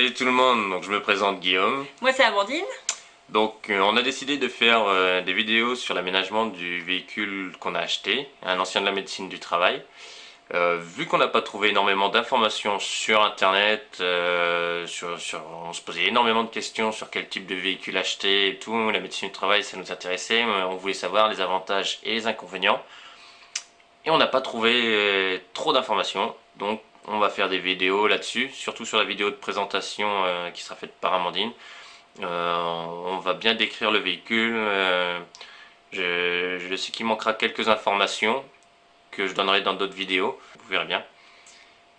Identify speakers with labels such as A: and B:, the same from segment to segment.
A: Salut tout le monde, donc je me présente Guillaume.
B: Moi c'est Amandine.
A: Donc on a décidé de faire des vidéos sur l'aménagement du véhicule qu'on a acheté, un ancien de la médecine du travail. Vu qu'on n'a pas trouvé énormément d'informations sur internet, on se posait énormément de questions sur quel type de véhicule acheter et tout, la médecine du travail ça nous intéressait, on voulait savoir les avantages et les inconvénients. Et on n'a pas trouvé trop d'informations, donc on va faire des vidéos là-dessus, surtout sur la vidéo de présentation qui sera faite par Amandine. On va bien décrire le véhicule, je sais qu'il manquera quelques informations que je donnerai dans d'autres vidéos, vous verrez bien.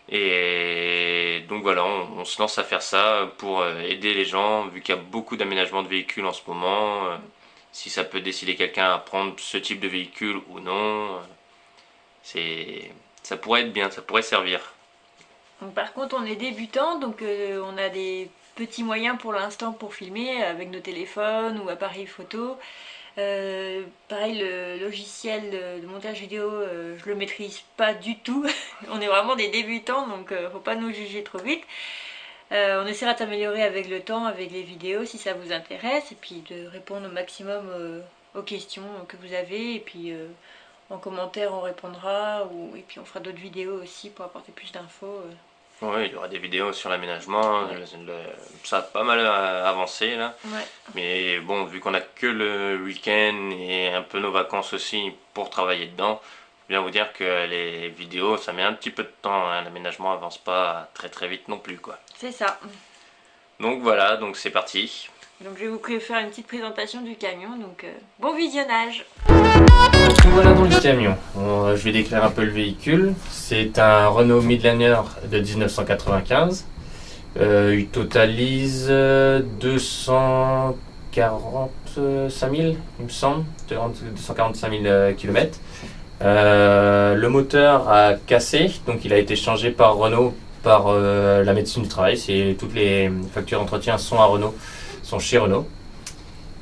A: Et donc voilà, on se lance à faire ça pour aider les gens, vu qu'il y a beaucoup d'aménagements de véhicules en ce moment. Si ça peut décider quelqu'un à prendre ce type de véhicule ou non, ça pourrait être bien, ça pourrait servir.
B: Donc, par contre on est débutant, donc on a des petits moyens pour l'instant pour filmer avec nos téléphones ou appareils photo. Pareil, le logiciel de montage vidéo, je le maîtrise pas du tout. On est vraiment des débutants, donc faut pas nous juger trop vite. On essaiera d'améliorer avec le temps, avec les vidéos si ça vous intéresse, et puis de répondre au maximum aux questions que vous avez, et puis en commentaire on répondra, et puis on fera d'autres vidéos aussi pour apporter plus d'infos.
A: Oui, il y aura des vidéos sur l'aménagement, ça a pas mal avancé là.
B: Ouais.
A: Mais bon, vu qu'on a que le week-end et un peu nos vacances aussi pour travailler dedans, je viens vous dire que les vidéos ça met un petit peu de temps, hein. L'aménagement avance pas très très vite non plus quoi.
B: C'est ça.
A: Donc voilà, donc c'est parti.
B: Donc je vais vous faire une petite présentation du camion, donc bon visionnage.
A: Donc nous voilà dans le camion. Je vais décrire un peu le véhicule. C'est un Renault Midliner de 1995. Il totalise 245 000, il me semble, 245 000 km. Le moteur a cassé, donc il a été changé par Renault, par la médecine du travail. Toutes les factures d'entretien sont à Renault, sont chez Renault.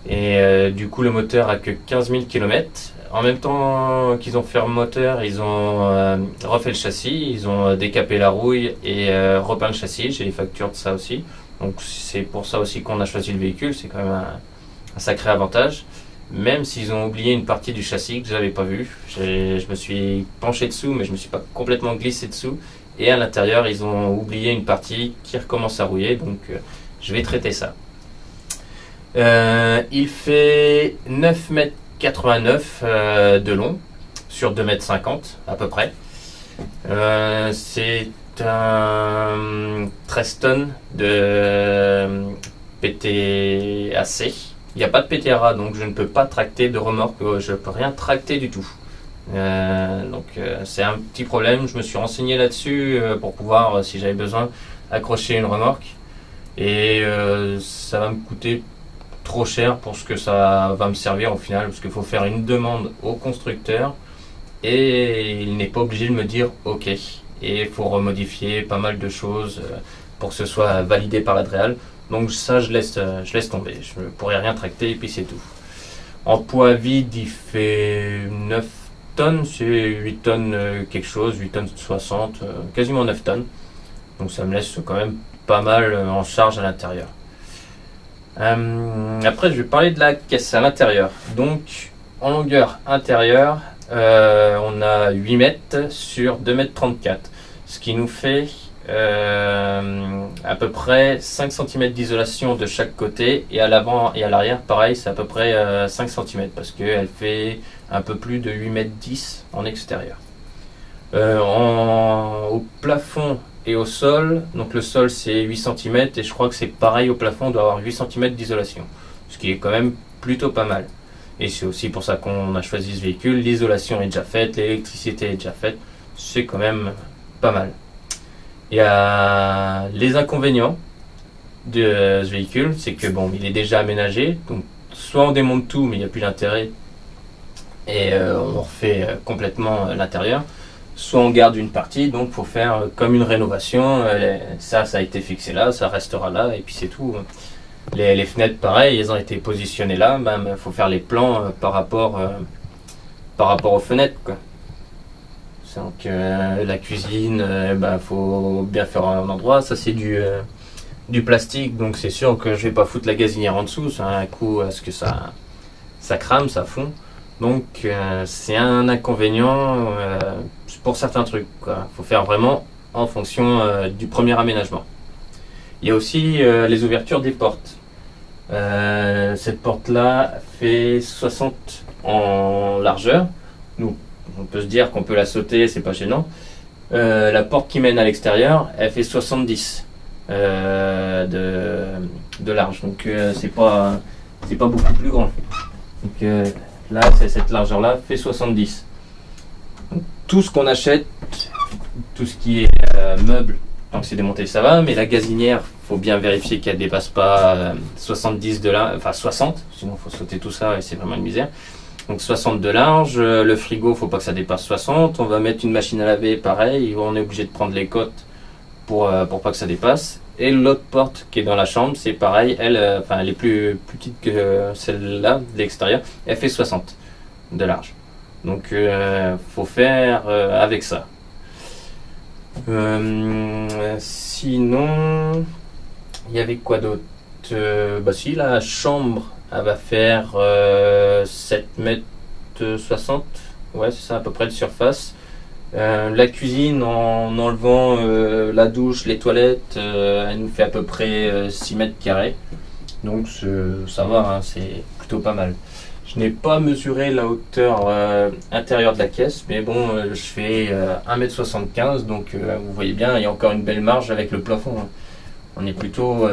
A: Et du coup le moteur a que 15 000 km. En même temps qu'ils ont fait le moteur, ils ont refait le châssis, ils ont décapé la rouille et repeint le châssis. J'ai les factures de ça aussi. Donc c'est pour ça aussi qu'on a choisi le véhicule, c'est quand même un sacré avantage. Même s'ils ont oublié une partie du châssis que je n'avais pas vue. Je me suis penché dessous, mais je me suis pas complètement glissé dessous. Et à l'intérieur, ils ont oublié une partie qui recommence à rouiller, donc je vais traiter ça. Il fait 9,89 m de long sur 2,50 m à peu près. C'est un 13 tonnes de PTAC. Il n'y a pas de PTRA, donc je ne peux pas tracter de remorque, je ne peux rien tracter du tout. C'est un petit problème, je me suis renseigné là-dessus pour pouvoir, si j'avais besoin, accrocher une remorque. Et ça va me coûter trop cher pour ce que ça va me servir au final, parce qu'il faut faire une demande au constructeur et il n'est pas obligé de me dire ok, et il faut remodifier pas mal de choses pour que ce soit validé par l'Adréal. Donc ça je laisse tomber, je ne pourrais rien tracter et puis c'est tout. En poids vide il fait 9 tonnes, c'est 8 tonnes quelque chose, 8 tonnes 60, quasiment 9 tonnes. Donc ça me laisse quand même pas mal en charge à l'intérieur. Après, je vais parler de la caisse à l'intérieur. Donc, en longueur intérieure, on a 8 mètres sur 2,34 m. Ce qui nous fait à peu près 5 cm d'isolation de chaque côté. Et à l'avant et à l'arrière, pareil, c'est à peu près 5 cm. Parce qu'elle fait un peu plus de 8,10 m en extérieur. Au plafond et au sol, donc le sol c'est 8 cm et je crois que c'est pareil au plafond, on doit avoir 8 cm d'isolation, ce qui est quand même plutôt pas mal. Et c'est aussi pour ça qu'on a choisi ce véhicule, l'isolation est déjà faite, l'électricité est déjà faite, c'est quand même pas mal. Il y a les inconvénients de ce véhicule, c'est que bon, il est déjà aménagé, donc soit on démonte tout mais il n'y a plus d'intérêt et on refait complètement l'intérieur. Soit on garde une partie, donc il faut faire comme une rénovation, ça a été fixé là, ça restera là, et puis c'est tout. Les fenêtres, pareil, elles ont été positionnées là, il faut faire les plans par rapport aux fenêtres, quoi. Donc la cuisine, faut bien faire un endroit, ça c'est du du plastique, donc c'est sûr que je vais pas foutre la gazinière en dessous, ça a un coup à ce que ça crame, ça fond. Donc c'est un inconvénient pour certains trucs. Il faut faire vraiment en fonction du premier aménagement. Il y a aussi les ouvertures des portes. Cette porte-là fait 60 en largeur. Nous, on peut se dire qu'on peut la sauter, c'est pas gênant. La porte qui mène à l'extérieur, elle fait 70 de large. Donc c'est pas beaucoup plus grand. Donc là, cette largeur-là fait 70. Donc, tout ce qu'on achète, tout ce qui est meuble, tant que c'est démonté, ça va. Mais la gazinière, faut bien vérifier qu'elle dépasse pas 70 de large, enfin 60. Sinon, faut sauter tout ça et c'est vraiment une misère. Donc 60 de large. Le frigo, faut pas que ça dépasse 60. On va mettre une machine à laver, pareil. On est obligé de prendre les cotes pour pas que ça dépasse. Et l'autre porte qui est dans la chambre, c'est pareil, elle est plus petite que celle-là de l'extérieur, elle fait 60 de large. Donc faut faire avec ça. Sinon, il y avait quoi d'autre? Si la chambre, elle va faire 7,60 m, ouais c'est ça à peu près de surface. La cuisine, en enlevant la douche, les toilettes, elle nous fait à peu près 6 mètres carrés. Donc ça va, hein, c'est plutôt pas mal. Je n'ai pas mesuré la hauteur intérieure de la caisse, mais bon, je fais 1,75 m, donc vous voyez bien, il y a encore une belle marge avec le plafond. Hein. On est plutôt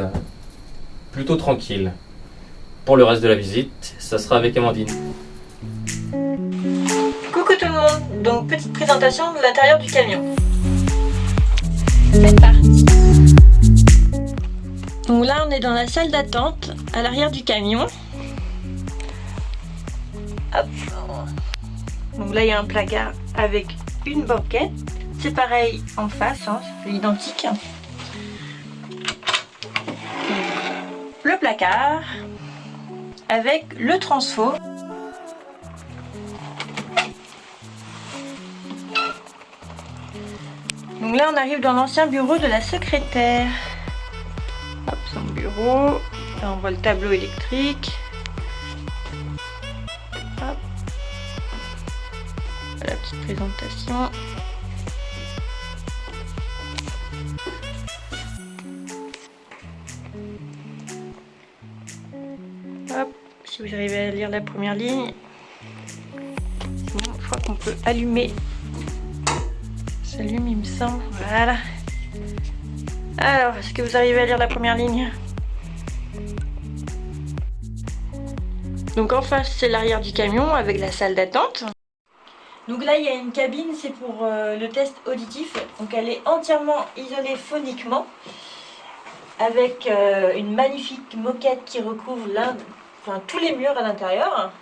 A: tranquille. Pour le reste de la visite, ça sera avec Amandine.
B: Coucou tout le monde, donc petite présentation de l'intérieur du camion. C'est parti. Donc là on est dans la salle d'attente à l'arrière du camion. Hop. Donc là il y a un placard avec une banquette. C'est pareil en face, hein, c'est identique. Le placard avec le transfo. Donc là on arrive dans l'ancien bureau de la secrétaire. Hop, son bureau. Là on voit le tableau électrique. Hop. La petite présentation. Hop, si vous arrivez à lire la première ligne. Bon, je crois qu'on peut allumer. S'allume, il me semble. Voilà. Alors, est-ce que vous arrivez à lire la première ligne? Donc en face, c'est l'arrière du camion avec la salle d'attente. Donc là, il y a une cabine, c'est pour le test auditif. Donc elle est entièrement isolée phoniquement avec une magnifique moquette qui recouvre tous les murs à l'intérieur.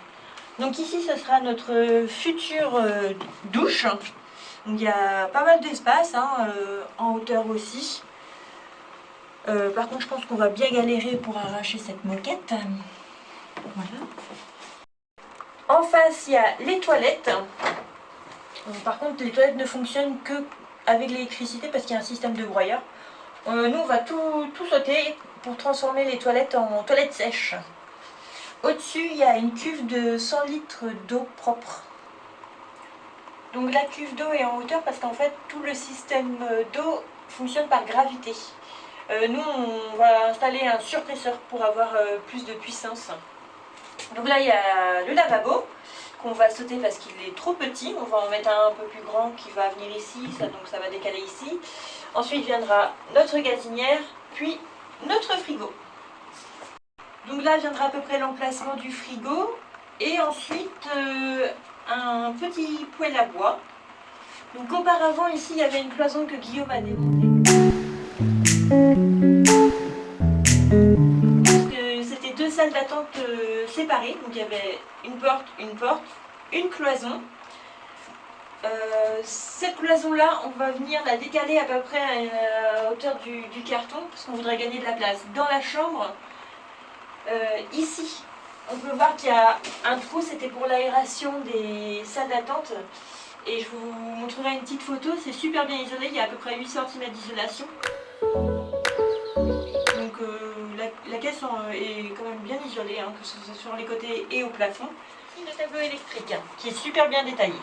B: Donc ici, ce sera notre future douche. Donc il y a pas mal d'espace, hein, en hauteur aussi. Par contre, je pense qu'on va bien galérer pour arracher cette moquette. Voilà. En face, il y a les toilettes. Par contre, les toilettes ne fonctionnent que avec l'électricité parce qu'il y a un système de broyeur. Nous, on va tout sauter pour transformer les toilettes en toilettes sèches. Au-dessus, il y a une cuve de 100 litres d'eau propre. Donc la cuve d'eau est en hauteur parce qu'en fait, tout le système d'eau fonctionne par gravité. Nous, on va installer un surpresseur pour avoir plus de puissance. Donc là, il y a le lavabo qu'on va sauter parce qu'il est trop petit. On va en mettre un peu plus grand qui va venir ici, donc ça va décaler ici. Ensuite viendra notre gazinière, puis notre frigo. Donc là viendra à peu près l'emplacement du frigo. Et ensuite un petit poêle à bois. Donc auparavant ici il y avait une cloison que Guillaume a démontée. C'était deux salles d'attente séparées, donc il y avait une porte, une cloison. Cette cloison là, on va venir la décaler à peu près à la hauteur du carton parce qu'on voudrait gagner de la place. Dans la chambre, ici, on peut voir qu'il y a un trou, c'était pour l'aération des salles d'attente. Et je vous montrerai une petite photo, c'est super bien isolé, il y a à peu près 8 cm d'isolation. Donc est quand même bien isolé, hein, que ce soit sur les côtés et au plafond. Le tableau électrique, hein, qui est super bien détaillé.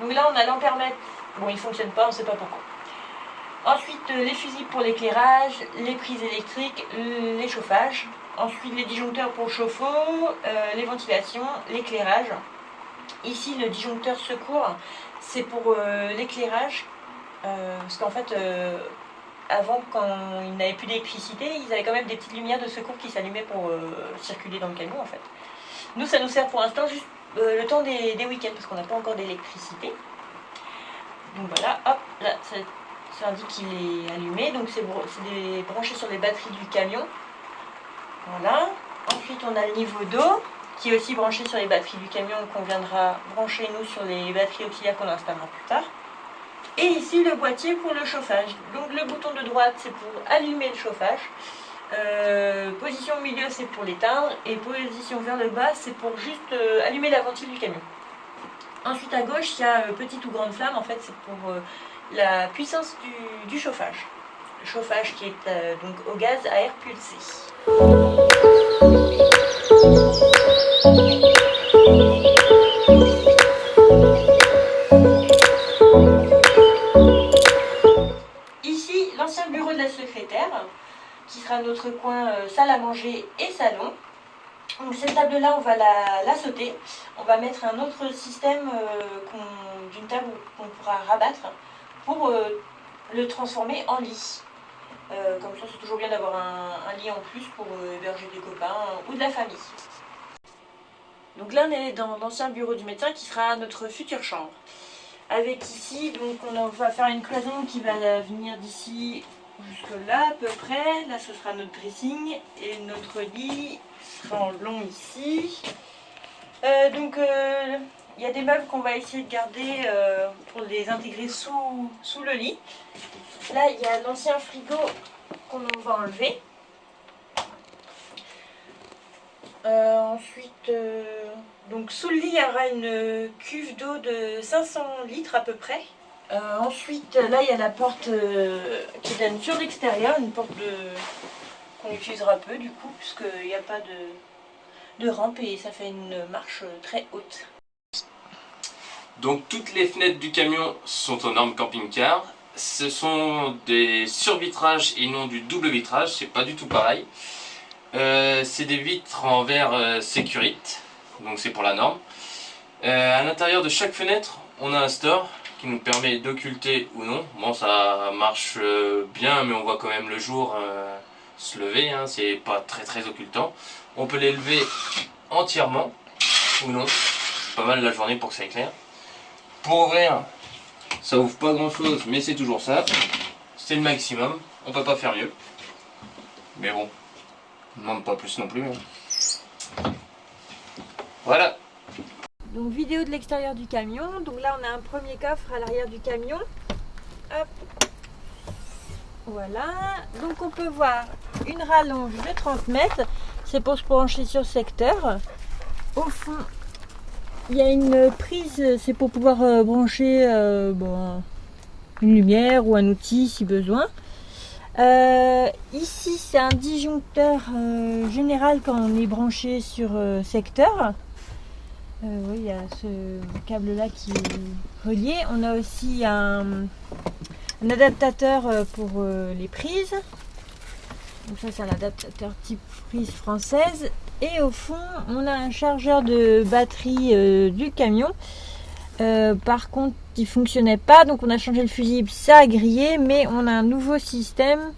B: Donc là, on a l'ampèremètre. Bon, il ne fonctionne pas, on ne sait pas pourquoi. Ensuite, les fusibles pour l'éclairage, les prises électriques, les chauffages. Ensuite, les disjoncteurs pour le chauffe-eau, les ventilations, l'éclairage. Ici, le disjoncteur secours, c'est pour l'éclairage. Parce qu'en fait, avant, quand ils n'avaient plus d'électricité, ils avaient quand même des petites lumières de secours qui s'allumaient pour circuler dans le camion, en fait. Nous, ça nous sert pour l'instant juste le temps des week-ends, parce qu'on n'a pas encore d'électricité. Donc voilà, hop, là, ça indique qu'il est allumé. Donc c'est branché sur les batteries du camion. Voilà. Ensuite, on a le niveau d'eau, qui est aussi branché sur les batteries du camion, qu'on viendra brancher, nous, sur les batteries auxiliaires qu'on installera plus tard. Et ici, le boîtier pour le chauffage. Donc le bouton de droite, c'est pour allumer le chauffage. Position au milieu, c'est pour l'éteindre. Et position vers le bas, c'est pour juste allumer la ventile du camion. Ensuite, à gauche, il y a petite ou grande flamme. En fait, c'est pour la puissance du chauffage. Le chauffage qui est donc au gaz à air pulsé. Ici, l'ancien bureau de la secrétaire, qui sera notre coin salle à manger et salon. Donc cette table-là, on va la sauter. On va mettre un autre système d'une table qu'on pourra rabattre pour le transformer en lit. Comme ça, c'est toujours bien d'avoir un lit en plus pour héberger des copains ou de la famille. Donc là, on est dans l'ancien bureau du médecin qui sera notre future chambre. Avec ici, donc on va faire une cloison qui va venir d'ici jusque là à peu près. Là, ce sera notre dressing et notre lit sera en long ici. Il y a des meubles qu'on va essayer de garder pour les intégrer sous le lit. Là, il y a l'ancien frigo qu'on va enlever. Ensuite, donc sous le lit, il y aura une cuve d'eau de 500 litres à peu près. Ensuite, là, il y a la porte qui donne sur l'extérieur, une porte qu'on utilisera peu du coup, puisqu'il n'y a pas de rampe et ça fait une marche très haute.
A: Donc toutes les fenêtres du camion sont aux normes camping-car. Ce sont des survitrages et non du double vitrage, c'est pas du tout pareil. C'est des vitres en verre sécurite, donc c'est pour la norme. À l'intérieur de chaque fenêtre, on a un store qui nous permet d'occulter ou non. Bon, ça marche bien, mais on voit quand même le jour se lever, hein, c'est pas très occultant. On peut les lever entièrement ou non, pas mal la journée pour que ça éclaire. Pour ouvrir, ça ouvre pas grand chose, mais c'est toujours ça. C'est le maximum, on peut pas faire mieux. Mais bon, on ne demande pas plus non plus. Hein. Voilà.
B: Donc vidéo de l'extérieur du camion. Donc là on a un premier coffre à l'arrière du camion. Hop. Voilà. Donc on peut voir une rallonge de 30 mètres. C'est pour se brancher sur secteur. Au fond, il y a une prise, c'est pour pouvoir brancher une lumière ou un outil si besoin. Ici c'est un disjoncteur général quand on est branché sur secteur. Oui, il y a ce câble là qui est relié. On a aussi un adaptateur pour les prises. Donc ça c'est un adaptateur type prise française. Et au fond on a un chargeur de batterie du camion. Par contre il ne fonctionnait pas, donc on a changé le fusible, ça a grillé, mais on a un nouveau système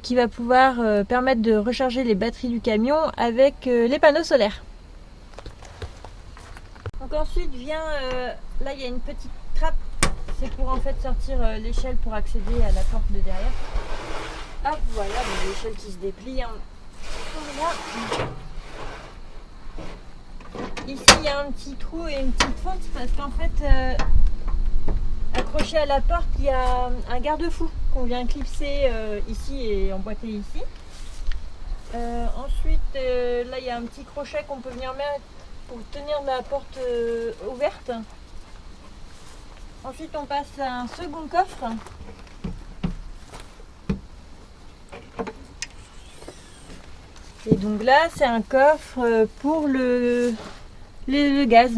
B: qui va pouvoir permettre de recharger les batteries du camion avec les panneaux solaires. Donc ensuite vient, là il y a une petite trappe, c'est pour en fait sortir l'échelle pour accéder à la porte de derrière. Hop, voilà, l'échelle qui se déplie. Voilà. Ici il y a un petit trou et une petite fente parce qu'en fait, accroché à la porte, il y a un garde-fou qu'on vient clipser ici et emboîter ici. Ensuite, là il y a un petit crochet qu'on peut venir mettre pour tenir la porte ouverte. Ensuite on passe à un second coffre. Et donc là, c'est un coffre pour le gaz.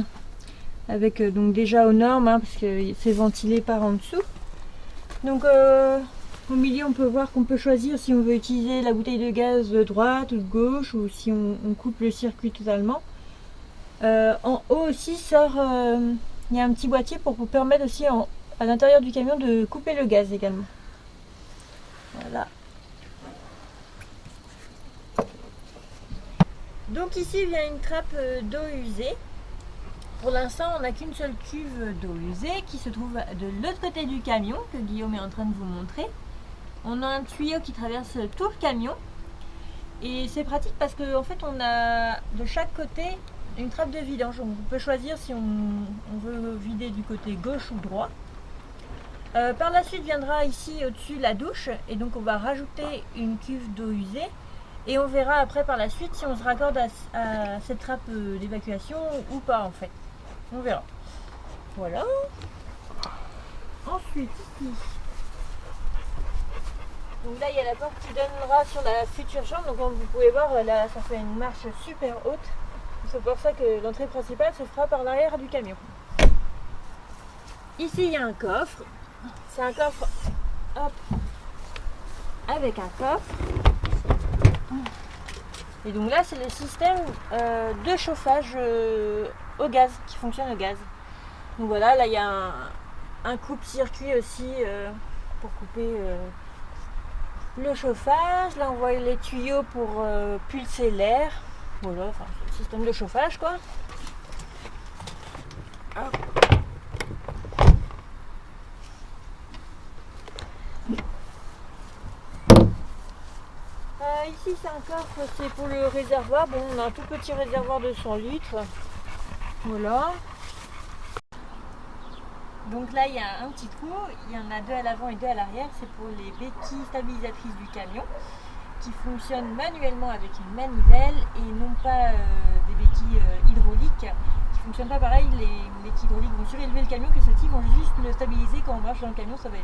B: Avec donc déjà aux normes, hein, parce que c'est ventilé par en dessous. Donc au milieu, on peut voir qu'on peut choisir si on veut utiliser la bouteille de gaz de droite ou de gauche, ou si on coupe le circuit totalement. En haut aussi sort, il y a un petit boîtier pour vous permettre aussi à l'intérieur du camion de couper le gaz également. Voilà. Donc ici il y a une trappe d'eau usée. Pour l'instant on n'a qu'une seule cuve d'eau usée qui se trouve de l'autre côté du camion que Guillaume est en train de vous montrer. On a un tuyau qui traverse tout le camion et c'est pratique parce qu'en fait on a de chaque côté une trappe de vidange. Donc on peut choisir si on veut vider du côté gauche ou droit. Par la suite viendra ici au-dessus la douche et donc on va rajouter une cuve d'eau usée. Et on verra après par la suite si on se raccorde à cette trappe d'évacuation ou pas en fait. On verra. Voilà. Ensuite ici. Donc là il y a la porte qui donnera sur la future chambre. Donc comme vous pouvez voir là ça fait une marche super haute. C'est pour ça que l'entrée principale se fera par l'arrière du camion. Ici il y a un coffre. C'est un coffre hop, avec un coffre. Et donc là c'est le système de chauffage au gaz, qui fonctionne au gaz. Donc voilà, là il y a un coupe-circuit aussi pour couper le chauffage. Là on voit les tuyaux pour pulser l'air. Voilà, enfin c'est le système de chauffage quoi. Hop. Ici c'est un coffre, c'est pour le réservoir. Bon, on a un tout petit réservoir de 100 litres. Voilà. Donc là il y a un petit trou, il y en a deux à l'avant et deux à l'arrière. C'est pour les béquilles stabilisatrices du camion qui fonctionnent manuellement avec une manivelle et non pas des béquilles hydrauliques qui ne fonctionnent pas pareil. Les béquilles hydrauliques vont surélever le camion, que celles-ci vont juste le stabiliser quand on marche dans le camion. Ça va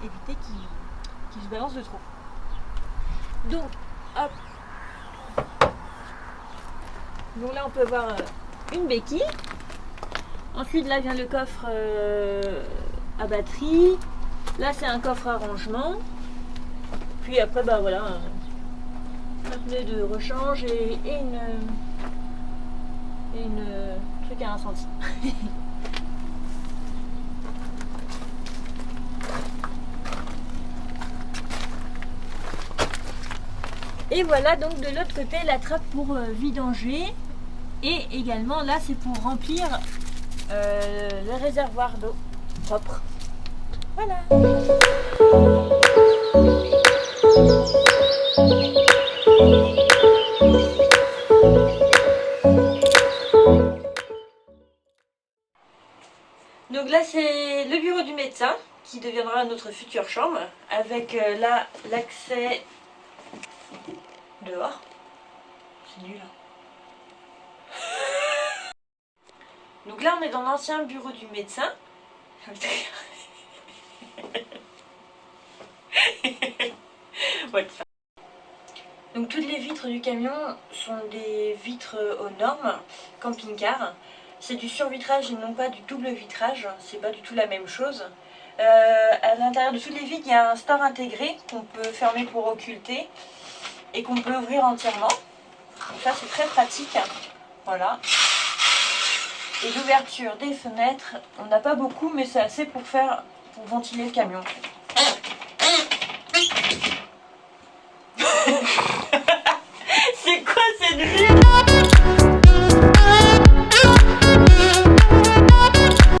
B: éviter qu'il se balance de trop. Donc hop. Donc là on peut voir une béquille. Ensuite là vient le coffre à batterie. Là c'est un coffre à rangement. Puis après bah voilà, un pneu de rechange et une truc à incendie. Et voilà donc de l'autre côté la trappe pour vidanger. Et également là c'est pour remplir le réservoir d'eau propre. Voilà. Donc là c'est le bureau du médecin qui deviendra notre future chambre avec là l'accès dehors. C'est nul. Donc là on est dans l'ancien bureau du médecin. Donc toutes les vitres du camion sont des vitres aux normes camping-car. C'est du survitrage et non pas du double vitrage, c'est pas du tout la même chose. À l'intérieur de toutes les vitres, il y a un store intégré qu'on peut fermer pour occulter et qu'on peut ouvrir entièrement. Donc ça c'est très pratique. Voilà. Et l'ouverture des fenêtres, on n'a pas beaucoup mais c'est assez pour ventiler le camion. C'est quoi cette vue?